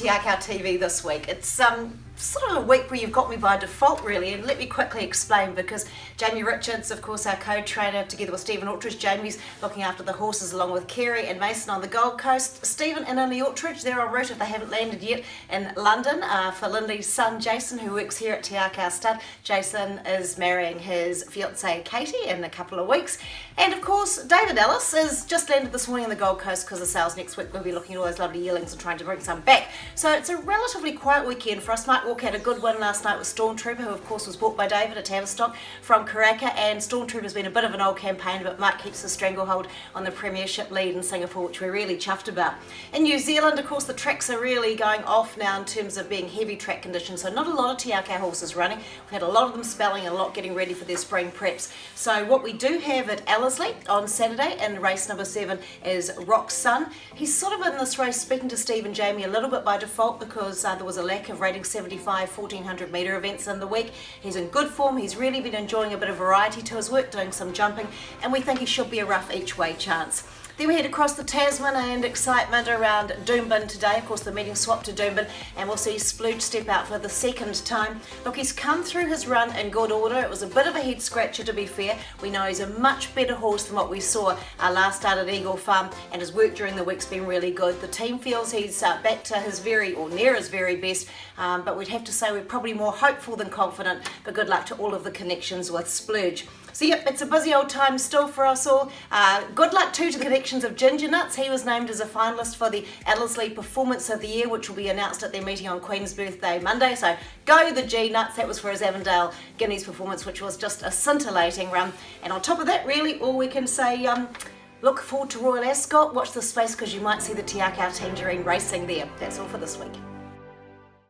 to Akau TV this week. It's sort of a week where you've got me by default really, and let me quickly explain, because Jamie Richards, of course our co-trainer, together with Stephen Altridge. Jamie's looking after the horses along with Kerry and Mason on the Gold Coast. Stephen and Lindy Altridge, they're en route if they haven't landed yet in London for Lindy's son Jason, who works here at Te Akau Stud. Jason is marrying his fiancée Katie in a couple of weeks. And of course David Ellis has just landed this morning on the Gold Coast because the sales next week we'll be looking at all those lovely yearlings and trying to bring some back. So it's a relatively quiet weekend for us. Mike Walker had a good win last night with Stormtrooper, who of course was bought by David at Tavistock from Karaka, and Stormtrooper's been a bit of an old campaign, but Mike keeps the stranglehold on the premiership lead in Singapore, which we're really chuffed about. In New Zealand, of course, the tracks are really going off now in terms of being heavy track conditions, so not a lot of Te Akau horses running. We've had a lot of them spelling and a lot getting ready for their spring preps. So what we do have at Ellerslie on Saturday in race number 7 is Rock's Son. He's sort of in this race speaking to Steve and Jamie a little bit by default because there was a lack of rating 75 1400 metre events in the week. He's in good form, he's really been enjoying a bit of variety to his work, doing some jumping, and we think he should be a rough each way chance. Then we head across the Tasman and excitement around Doomben today. Of course the meeting swapped to Doomben, and we'll see Splooge step out for the second time. Look, he's come through his run in good order. It was a bit of a head scratcher, to be fair. We know he's a much better horse than what we saw last start at Eagle Farm, and his work during the week's been really good. The team feels he's back to his very, or near his very best, but we'd have to say we're probably more hopeful than confident, but good luck to all of the connections with Splooge. So yep, it's a busy old time still for us all. Good luck too to the connections of Ginger Nuts. He was named as a finalist for the Ellerslie Performance of the Year, which will be announced at their meeting on Queen's Birthday Monday. So go the G Nuts. That was for his Avondale Guineas performance, which was just a scintillating run. And on top of that, really all we can say, look forward to Royal Ascot. Watch this space because you might see the Te Akau Tangerine racing there. That's all for this week.